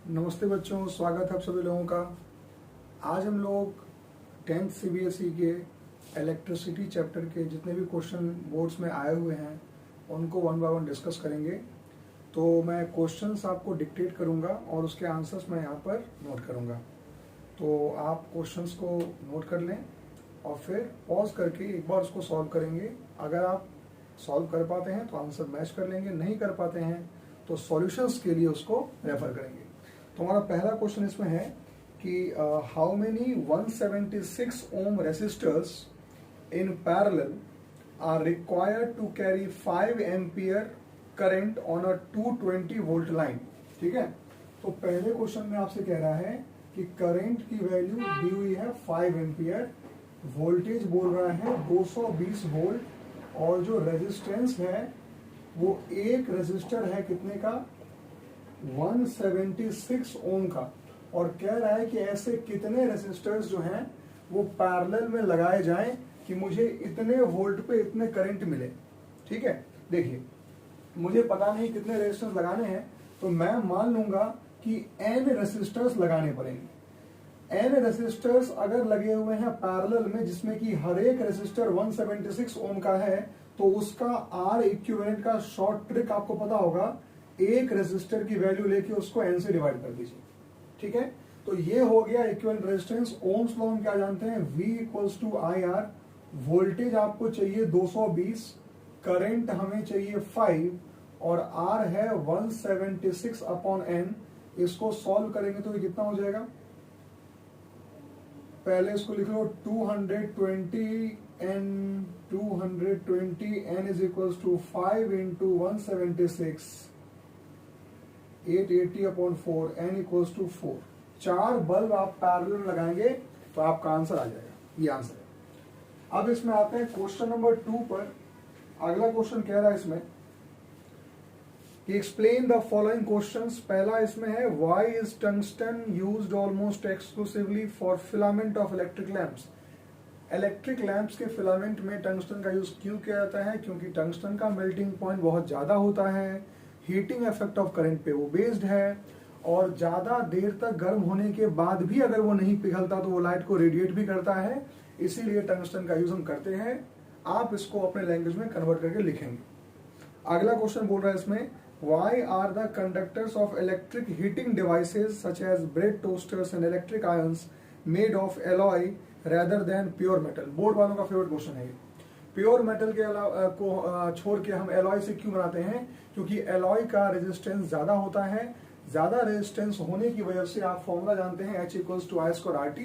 नमस्ते बच्चों, स्वागत है आप सभी लोगों का। आज हम लोग 10th CBSE के इलेक्ट्रिसिटी चैप्टर के जितने भी क्वेश्चन बोर्ड्स में आए हुए हैं उनको वन बाय वन डिस्कस करेंगे। तो मैं क्वेश्चंस आपको डिक्टेट करूंगा और उसके आंसर्स मैं यहाँ पर नोट करूंगा। तो आप क्वेश्चंस को नोट कर लें और फिर पॉज करके एक बार उसको सॉल्व करेंगे। अगर आप सॉल्व कर पाते हैं तो आंसर मैच कर लेंगे, नहीं कर पाते हैं तो सॉल्यूशंस के लिए उसको रेफर करेंगे। तो हमारा पहला क्वेश्चन इसमें है कि how many 176 ohm resistors in parallel are required to carry 5 ampere current on a 220 volt line. ठीक है, तो पहले क्वेश्चन में आपसे कह रहा है कि करंट की वैल्यू दी हुई है 5 एम्पियर, वोल्टेज बोल रहा है 220 वोल्ट और जो रेजिस्टेंस है वो एक रेजिस्टर है कितने का, 176 ओम का। और कह रहा है कि ऐसे कितने रेसिस्टर्स जो हैं वो पैरेलल में लगाए जाएं कि मुझे इतने वोल्ट पे इतने करंट मिले। ठीक है, देखिए मुझे पता नहीं कितने रेसिस्टर्स लगाने हैं, तो मैं मान लूंगा कि n रेसिस्टर्स लगाने पड़ेंगे। n रेसिस्टर्स अगर लगे हुए हैं पैरेलल में जिसमें कि हर एक रेसिस्टर 176 ओम का है, तो उसका R इक्विवेलेंट का शॉर्ट ट्रिक आपको पता होगा, एक रेजिस्टर की वैल्यू लेके उसको n से डिवाइड कर दीजिए। ठीक है, तो ये हो गया इक्विवेलेंट रेजिस्टेंस। ओम्स लॉ हम क्या जानते हैं, V equals to IR। Voltage आपको चाहिए 220, करंट हमें चाहिए 5 और R है 176 अपॉन n। इसको सॉल्व करेंगे तो ये कितना हो जाएगा, पहले इसको लिख लो 220 n is equals to 5 into 176 880 upon 4 n equals to 4। 4 bulb आप पैरेलल में लगाएंगे तो आपका आंसर आ जाएगा, ये आंसर है। अब इसमें आते हैं क्वेश्चन नंबर 2 पर। अगला क्वेश्चन कह रहा है इसमें कि एक्सप्लेन द फॉलोइंग क्वेश्चंस। पहला इसमें है why is tungsten used almost exclusively for filament of electric lamps. Electric lamps के फिलामेंट में टंगस्टन का यूज क्यों किया जाता है, क्योंकि टंगस्टन का मेल्टिंग पॉइंट बहुत ज्यादा होता है, हीटिंग इफेक्ट ऑफ करंट पे वो बेस्ड है और ज्यादा देर तक गर्म होने के बाद भी अगर वो नहीं पिघलता तो वो लाइट को रेडिएट भी करता है, इसीलिए टंगस्टन का यूज हम करते हैं। आप इसको अपने लैंग्वेज में कन्वर्ट करके लिखेंगे। अगला क्वेश्चन बोल रहा है इसमें why are the conductors of electric heating devices such as bread toasters and electric irons made of alloy rather than pure metal. Board वालों का फेवरेट क्वेश्चन है ये। प्योर मेटल के को छोड़ के हम एलॉय से क्यों बनाते हैं, क्योंकि एलॉय का रेजिस्टेंस ज्यादा होता है। ज्यादा रेजिस्टेंस होने की वजह से आप फॉर्मूला जानते हैं H इक्वल्स टू I²RT,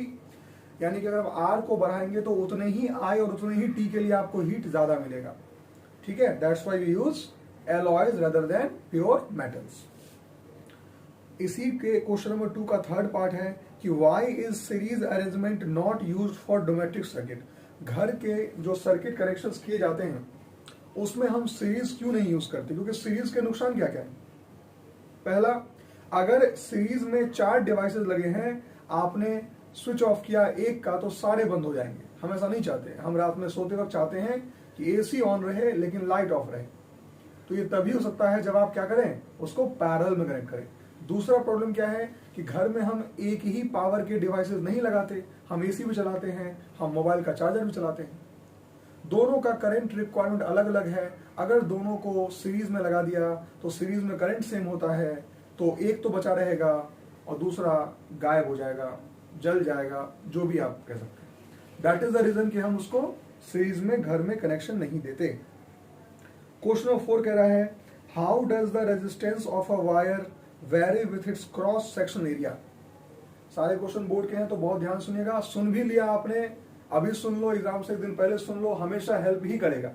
यानी कि अगर आप R को बढ़ाएंगे तो उतने ही I और उतने ही T के लिए आपको हीट ज्यादा मिलेगा। ठीक है, that's why we use alloys rather than pure metals. इसी के क्वेश्चन नंबर 2 का थर्ड पार्ट है कि why is series arrangement not used for domestic circuit. घर के जो सर्किट कनेक्शंस किए जाते हैं उसमें हम सीरीज क्यों नहीं यूज करते, क्योंकि सीरीज के नुकसान क्या क्या है। पहला, अगर सीरीज में 4 डिवाइसेस लगे हैं, आपने स्विच ऑफ किया एक का तो सारे बंद हो जाएंगे। हम ऐसा नहीं चाहते, हम रात में सोते वक्त चाहते हैं कि एसी ऑन रहे लेकिन लाइट ऑफ रहे। तो ये तभी हो सकता है जब आप क्या करें, उसको पैरेलल में कनेक्ट करें। दूसरा प्रॉब्लम क्या है कि घर में हम एक ही पावर के डिवाइसेस नहीं लगाते, हम एसी भी चलाते हैं, हम मोबाइल का चार्जर भी चलाते हैं। दोनों का करंट रिक्वायरमेंट अलग अलग है। अगर दोनों को सीरीज में लगा दिया तो सीरीज में करंट सेम होता है, तो एक तो बचा रहेगा और दूसरा गायब हो जाएगा, जल जाएगा, जो भी आप कह सकते हैं। दैट इज द रीजन कि हम उसको सीरीज में घर में कनेक्शन नहीं देते। क्वेश्चन नंबर 4 कह रहा है how does the resistance of a wire very with its cross section area. सारे क्वेश्चन बोर्ड के हैं तो बहुत ध्यान सुनिएगा। सुन भी लिया आपने, अभी सुन लो, एग्जाम से एक दिन पहले सुन लो, हमेशा हेल्प ही करेगा।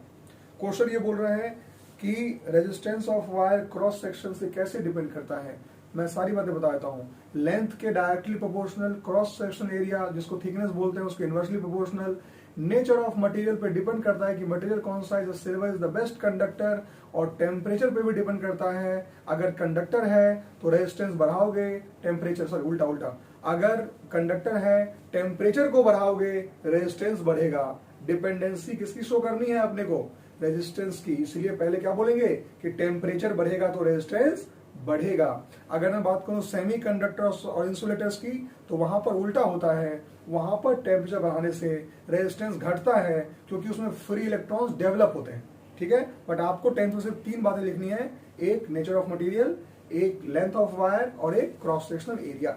क्वेश्चन ये बोल रहे हैं कि resistance of wire cross section से कैसे डिपेंड करता है। मैं सारी बातें बता देता हूँ। लेंथ के directly proportional, cross section area जिसको थिकनेस बोलते हैं उसके inversely proportional, nature of material पे डिपेंड करता है कि मटेरियल कौन सा है, silver is the best conductor, और टेम्परेचर पे भी डिपेंड करता है। अगर कंडक्टर है तो रेजिस्टेंस बढ़ाओगे, टेम्परेचर सॉरी उल्टा, अगर कंडक्टर है टेम्परेचर को बढ़ाओगे रेजिस्टेंस बढ़ेगा। डिपेंडेंसी किसकी शो करनी है अपने को, रेजिस्टेंस की। इसलिए पहले क्या बोलेंगे कि टेम्परेचर बढ़ेगा तो रेजिस्टेंस बढ़ेगा। अगर मैं बात करूं सेमीकंडक्टर्स और इंसुलेटर्स की, तो वहां पर उल्टा होता है, वहां पर टेम्परेचर बढ़ाने से रेजिस्टेंस घटता है, क्योंकि उसमें फ्री इलेक्ट्रॉन्स डेवलप होते हैं। ठीक है, बट आपको 10th में सिर्फ 3 बातें लिखनी है, एक नेचर ऑफ मटेरियल, एक लेंथ ऑफ वायर और एक क्रॉस सेक्शनल एरिया।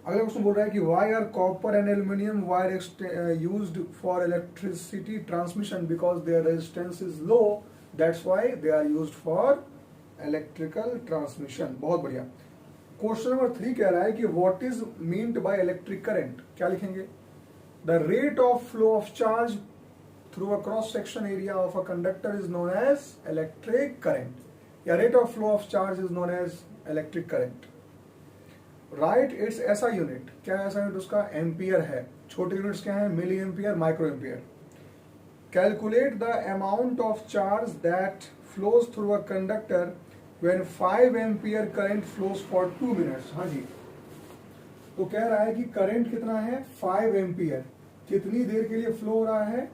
अगला क्वेश्चन बोल रहा है कि why are copper and aluminium wire used for electricity transmission because their resistance is low, that's why they are used for electrical transmission. बहुत बढ़िया। क्वेश्चन नंबर 3 कह रहा है कि what is meant by electric current. क्या लिखेंगे? The rate of flow of charge through a cross section area of a conductor is known as electric current, या rate of flow of charge is known as electric current. Right it's ऐसा unit. क्या ऐसा unit उसका? Ampere है। छोटे units क्या है? Milli ampere, micro ampere. Calculate the amount of charge that flows through a conductor when 5 ampere current flows for 2 minutes. हाँ जी, तो कह रहा है कि करंट कितना है? 5 एम्पियर। कितनी देर के लिए फ्लो हो रहा है?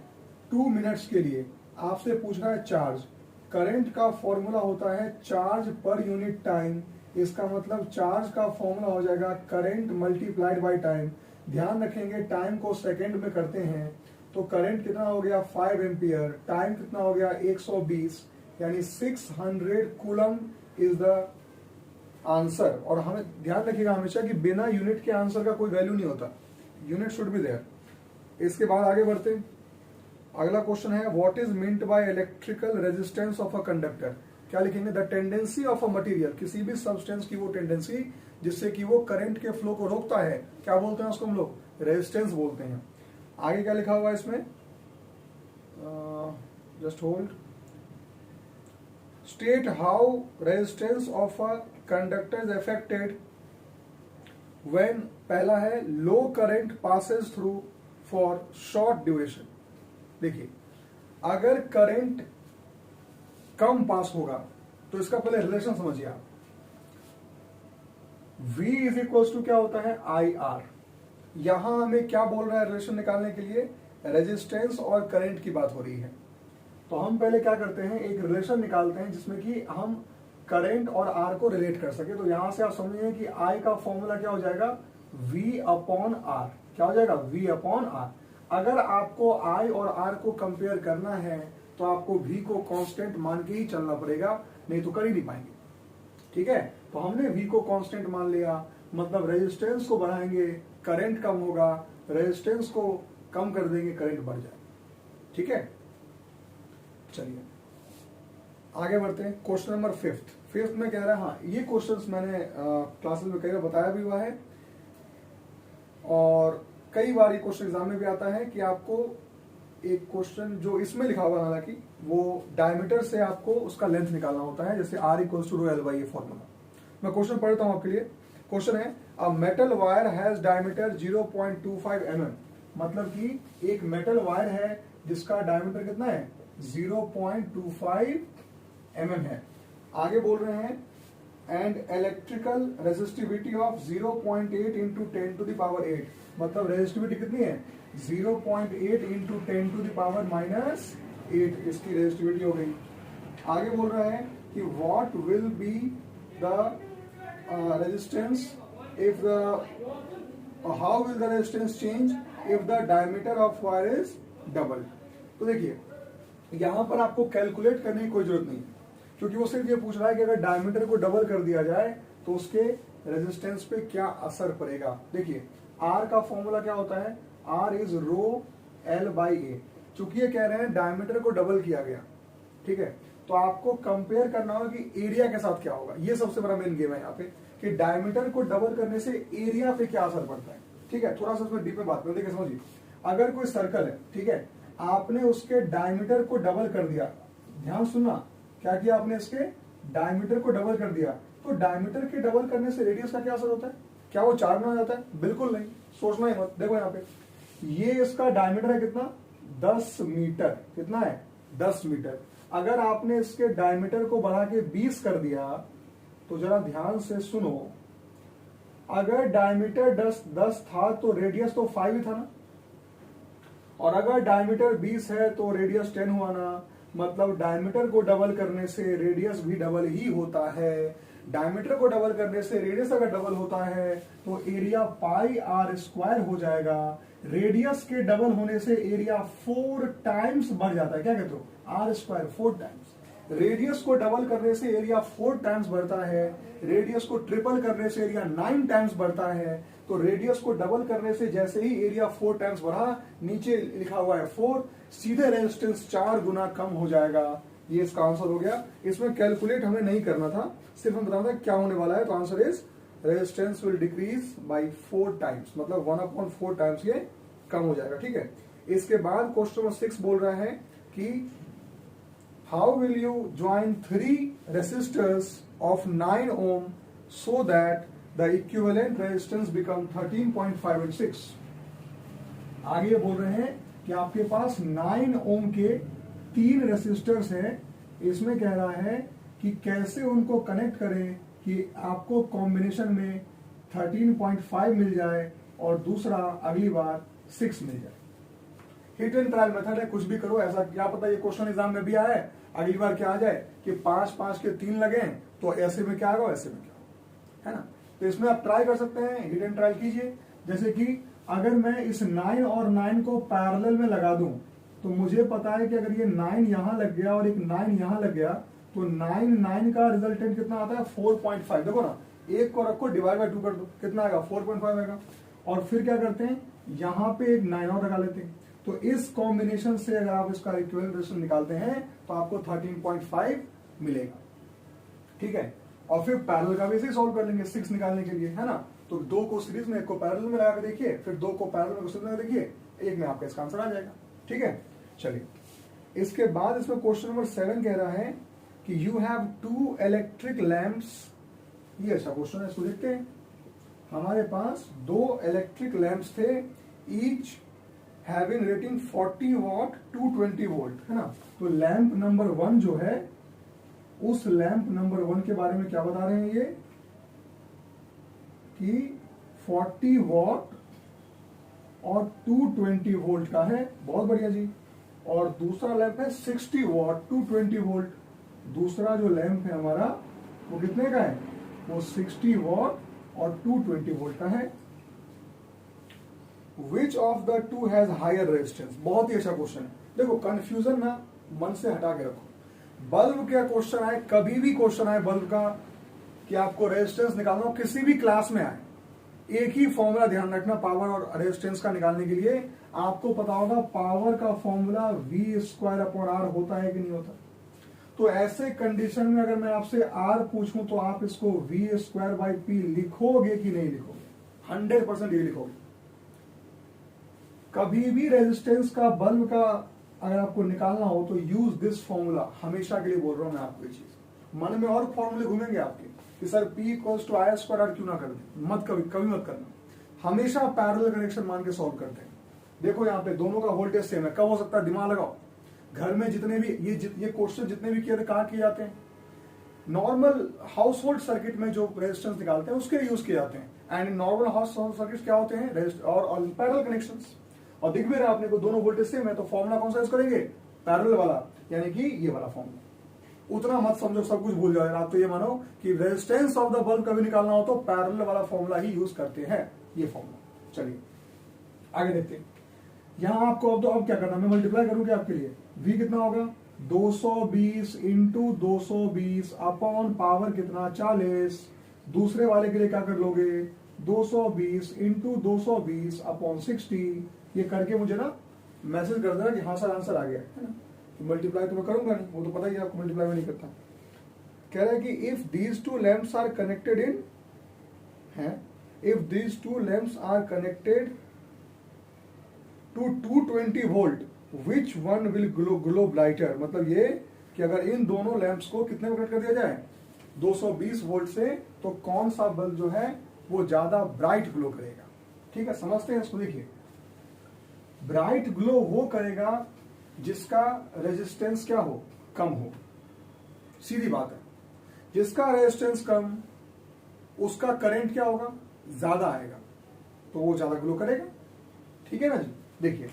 2 मिनट्स के लिए। आपसे पूछ रहा है चार्ज। करंट का फॉर्मूला होता है चार्ज पर यूनिट टाइम। इसका मतलब चार्ज का फॉर्मूला हो जाएगा करंट मल्टीप्लाइड बाय टाइम। ध्यान रखेंगे टाइम को सेकंड में करते हैं, तो करंट कितना हो गया? 5 एम्पियर। टाइम कितना हो गया? 120, यानी 600 कूलम इज द आंसर। और हमें ध्यान रखिएगा हमेशा कि बिना यूनिट के आंसर का कोई वैल्यू नहीं होता, यूनिट शुड बी देयर। इसके बाद आगे बढ़ते हैं। अगला क्वेश्चन है what is meant by electrical resistance of a conductor. क्या लिखेंगे? The tendency of a material, किसी भी सब्सटेंस की वो टेंडेंसी जिससे कि वो करंट के फ्लो को रोकता है, क्या बोलते हैं उसको हम लोग? रेजिस्टेंस बोलते हैं। आगे क्या लिखा हुआ है इसमें? Just hold. State how resistance of a conductor is affected when, पहला है low current passes through for short duration. देखिए, अगर करंट कम पास होगा तो इसका पहले रिलेशन समझिए आप। V इज इक्वल टू क्या होता है? IR। यहां हमें क्या बोल रहा है रिलेशन निकालने के लिए? रेजिस्टेंस और करंट की बात हो रही है। तो हम पहले क्या करते हैं? एक रिलेशन निकालते हैं जिसमें कि हम करंट और R को रिलेट कर सके। तो यहां से आप समझिए कि I का फॉर्मूला क्या हो जाएगा? V upon R। क्या हो जाएगा? V upon R। अगर आपको I और R को कंपेयर करना है तो आपको V को कांस्टेंट मान के ही चलना पड़ेगा, नहीं तो कर ही नहीं पाएंगे। ठीक है, तो हमने V को कांस्टेंट मान लिया, मतलब रेजिस्टेंस को बढ़ाएंगे करंट कम होगा, रेजिस्टेंस को कम कर देंगे करंट बढ़ जाएगा। ठीक है, चलिए आगे बढ़ते हैं। क्वेश्चन नंबर 5 में कह रहा है, हाँ ये क्वेश्चंस मैंने क्लासेस में कई बार बताया भी हुआ है और कई बार ये क्वेश्चन एग्जाम में भी आता है कि आपको एक क्वेश्चन जो इसमें लिखा हुआ, हालांकि वो डायमीटर से आपको उसका लेंथ निकालना होता है, जैसे R equals to L by ये फॉर्मूला। मैं क्वेश्चन पढ़ता हूं आपके लिए। क्वेश्चन है a metal wire has diameter 0.25 mm। मतलब कि एक मेटल वायर है जिसका डायमीटर कितना है? 0.25 mm है। आगे बोल रहे हैं and electrical resistivity of 0.8 into 10 to the power 8। मतलब रेजिस्टिविटी कितनी है? 0.8 इंटू 10 टू द पावर -8 इसकी रेजिस्टिविटी हो गई। आगे बोल रहा है कि what will be the resistance if the how will the resistance change if the diameter of wire is double. तो देखिए यहां पर आपको कैलकुलेट करने की कोई जरूरत नहीं है, क्योंकि वो सिर्फ ये पूछ रहा है कि अगर डायमीटर को डबल कर दिया जाए तो उसके रेजिस्टेंस पे क्या असर पड़ेगा। देखिए R का फॉर्मूला क्या होता है? R is rho L by A. चूंकि ये कह रहे हैं डायमीटर को डबल किया गया, ठीक है, तो आपको कंपेयर करना होगा कि एरिया के साथ क्या होगा। ये सबसे बड़ा मेन गेम है यहाँ पे कि डायमीटर को डबल करने से एरिया पे क्या असर पड़ता है। ठीक है, थोड़ा सा उसमें डीप में बात करें। देखिए समझिए, अगर कोई सर्कल है, ठीक है, आपने उसके डायमीटर को डबल कर दिया, ध्यान सुनना, क्या किया आपने? इसके डायमीटर को डबल कर दिया, तो डायमीटर के डबल करने से रेडियस का क्या असर होता है? क्या वो 4 में आ जाता है? बिल्कुल नहीं, सोचना ही मत। देखो यहाँ पे ये इसका डायमीटर है कितना? 10 मीटर। कितना है? 10 मीटर। अगर आपने इसके डायमीटर को बढ़ा के 20 कर दिया, तो जरा ध्यान से सुनो, अगर डायमीटर 10 था तो रेडियस तो 5 ही था ना, और अगर डायमीटर 20 है तो रेडियस 10 हुआ ना। मतलब डायमीटर को डबल करने से रेडियस भी डबल ही होता है। डायमीटर को डबल करने से रेडियस अगर डबल होता है तो एरिया पाई आर स्क्वायर हो जाएगा। रेडियस के डबल होने से एरिया 4 टाइम्स बढ़ जाता है। क्या कहते हो? R square 4 times. रेडियस को डबल करने से एरिया 4 टाइम्स बढ़ता है। रेडियस को ट्रिपल करने से एरिया 9 टाइम्स बढ़ता है। तो रेडियस को डबल करने से जैसे ही एरिया 4 टाइम्स बढ़ा, नीचे लिखा हुआ है 4, सीधे रेजिस्टेंस 4 गुना कम हो जाएगा। ये इसका आंसर हो गया। इसमें कैलकुलेट हमें नहीं करना था, सिर्फ हम बताना था क्या होने वाला है। तो answer is resistance will decrease by 4 times, मतलब 1/4 टाइम्स ये कम हो जाएगा। ठीक है। इसके बाद क्वेश्चन नंबर 6 बोल रहा है कि how will you join 3 resistors of 9 ohm so that the equivalent resistance become 13.5 and 6। आगे बोल रहे हैं कि आपके पास 9 ohm के 3 रेसिस्टर्स हैं। इसमें कह रहा है कि कैसे उनको कनेक्ट करें कि आपको कॉम्बिनेशन में 13.5 मिल जाए और दूसरा अगली बार 6 मिल जाए। हिट एंड ट्रायल मेथड है, कुछ भी करो। ऐसा क्या पता ये क्वेश्चन एग्जाम में भी आया है, अगली बार क्या आ जाए कि 5-5 के 3 लगे तो ऐसे में क्या आएगा, ऐसे में क्या होगा, है ना। तो इसमें आप ट्राई कर सकते हैं, हिट एंड ट्रायल कीजिए। जैसे कि अगर मैं इस 9 और 9 को पैरेलल में लगा दूं तो मुझे पता है कि अगर ये 9 यहां लग गया और एक 9 यहां लग गया तो 9 का रिजल्टेंट कितना आता है, 4.5। देखो ना, एक को रखो, डिवाइड बाय 2 कर दो, कितना आएगा, 4.5 आएगा। और फिर क्या करते हैं, यहां पे एक 9 और लगा लेते हैं। तो इस कॉम्बिनेशन से अगर आप इसका इक्विवेलेंट रेजिस्टेंस निकालते हैं तो आपको 13.5 मिलेगा। ठीक है। और फिर पैरेलल का भी इसे सॉल्व कर लेंगे 6 निकालने के लिए, है ना। तो 2 को सीरीज में, एक को पैरेलल में लगा के देखिए, फिर 2 को पैरेलल में सीरीज में देखिए, एक में आपका इसका आंसर आ जाएगा। ठीक है। चलिए, इसके बाद इसमें क्वेश्चन नंबर 7 कह रहा है कि यू हैव 2 इलेक्ट्रिक लैंप्स। ये अच्छा क्वेश्चन है, इसको देखते हैं। हमारे पास 2 इलेक्ट्रिक लैंप्स थे, each having rating 40 what 220 volt, है ना। तो लैंप नंबर 1 जो है, उस लैंप नंबर 1 के बारे में क्या बता रहे हैं ये कि 40 वॉट और 220 वोल्ट का है। बहुत बढ़िया जी। और दूसरा लैंप है 60 वॉट 220 वोल्ट। दूसरा जो लैंप है हमारा वो कितने का है, वो 60 वॉट और 220 वोल्ट का है। Which of the two has higher resistance? बहुत ही अच्छा क्वेश्चन है। देखो, कंफ्यूजन ना मन से हटा के रखो। बल्ब का क्वेश्चन आए, कभी भी क्वेश्चन आए बल्ब का कि आपको रेजिस्टेंस निकालना हो, किसी भी क्लास में आए, एक ही फॉर्मूला ध्यान रखना पावर और रेजिस्टेंस का निकालने के लिए। आपको पता होगा पावर का फॉर्मूला V²/R होता है कि नहीं होता। तो ऐसे कंडीशन में अगर मैं आपसे R पूछूं तो आप इसको V²/P लिखोगे कि नहीं लिखोगे? 100% ये लिखोगे। कभी भी रेजिस्टेंस का, बल्ब का अगर आपको निकालना हो तो यूज दिस फॉर्मूला। हमेशा के लिए बोल रहा हूं मैं आपको ये चीज। मन में और फॉर्मूले घूमेंगे आपके कि सर P = I² क्यों ना कर दे, मत कभी मत करना। हमेशा पैरेलल कनेक्शन मान के सॉल्व करते हैं। देखो यहाँ पे दोनों का वोल्टेज सेम है, कब हो सकता है, दिमाग लगाओ। घर में जितने भी ये क्वेश्चन जितने भी किए थे कहाँ किए जाते हैं, नॉर्मल हाउस होल्ड सर्किट में जो रेजिस्टेंस निकालते हैं उसके लिए यूज किए जाते हैं। And normal house hold circuit क्या होते हैं, और पैरेलल कनेक्शंस। और दिख भी रहा है आपने को, दोनों वोल्टेज सेम है, तो फॉर्मूला कौन सा यूज करेंगे, पैरेलल वाला, यानी कि ये वाला फॉर्मूला। उतना मत समझो सब कुछ भूल जाओ। आप तो ये मानो कि रेजिस्टेंस ऑफ द बल्ब कभी निकालना हो तो पैरेलल वाला फॉर्मूला ही यूज करते हैं, ये फॉर्मूला। चलिए आगे देखते हैं। यहां आपको अब क्या करना, मैं मल्टीप्लाई करूंगी आपके लिए। V कितना होगा, 220 इंटू 220 अपॉन पावर कितना, 40। दूसरे वाले के लिए क्या कर लोगे, 220 इंटू 220 अपॉन 60। ये करके मुझे ना मैसेज कर देना कि हाँ सर आंसर आ गया, है ना। तो मल्टीप्लाई तो मैं करूंगा नहीं, वो तो पता ही है आपको, मल्टीप्लाई में नहीं करता। कह रहा है कि if these two lamps are connected in है, if these two lamps are connected to 220 volt which one will glow brighter. मतलब ये कि अगर इन दोनों लैंप्स को कितने में कनेक्ट कर दिया जाए, 220 वोल्ट से, तो कौन सा बल्ब जो है वो ज्यादा ब्राइट ग्लो करेगा। ठीक है, समझते हैं इसको। देखिए, ब्राइट ग्लो वो करेगा जिसका रेजिस्टेंस क्या हो, कम हो। सीधी बात है, जिसका रेजिस्टेंस कम उसका करंट क्या होगा, ज्यादा आएगा, तो वो ज्यादा ग्लो करेगा। ठीक है ना जी। देखिए,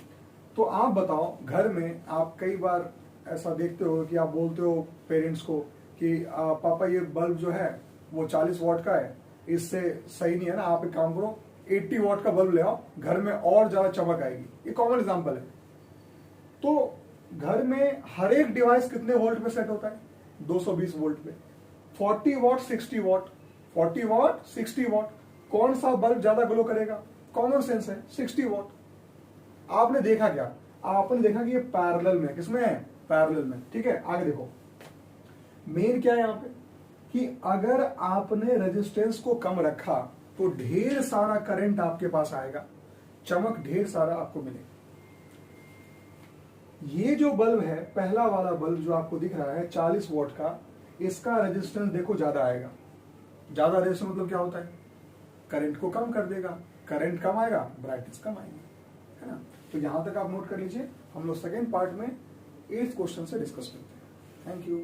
तो आप बताओ, घर में आप कई बार ऐसा देखते हो कि आप बोलते हो पेरेंट्स को कि पापा ये बल्ब जो है वो 40 वॉट का है, इससे सही नहीं है ना, आप एक काम करो 80 वॉट का बल्ब ले आओ, घर में और ज्यादा चमक आएगी। ये कॉमन एग्जांपल है। तो घर में हर एक डिवाइस कितने वोल्ट पे सेट होता है? 220 वोल्ट पे। 40 वॉट 60 वॉट, 40 वॉट 60 वॉट, कौन सा बल्ब ज्यादा ग्लो करेगा? कॉमन सेंस है, 60 वॉट। आपने देखा क्या? आपने देखा कि ये पैरेलल में, किसमें है? पैरेलल में। ठीक है, आगे देखो मेन क्या है यहाँ पे कि अगर आपने रेजिस्टेंस को कम रखा तो ढेर सारा करंट आपके पास आएगा, चमक ढेर सारा आपको मिलेगा। ये जो बल्ब है, पहला वाला बल्ब जो आपको दिख रहा है 40 वॉट का, इसका रेजिस्टेंस देखो ज्यादा आएगा। ज्यादा रेजिस्टेंस मतलब क्या होता है? करंट को कम कर देगा, करंट कम आएगा, ब्राइटनेस कम आएगी, है ना। तो यहां तक आप नोट कर लीजिए। हम लोग सेकेंड पार्ट में 8th क्वेश्चन से डिस्कस करते हैं। Thank you.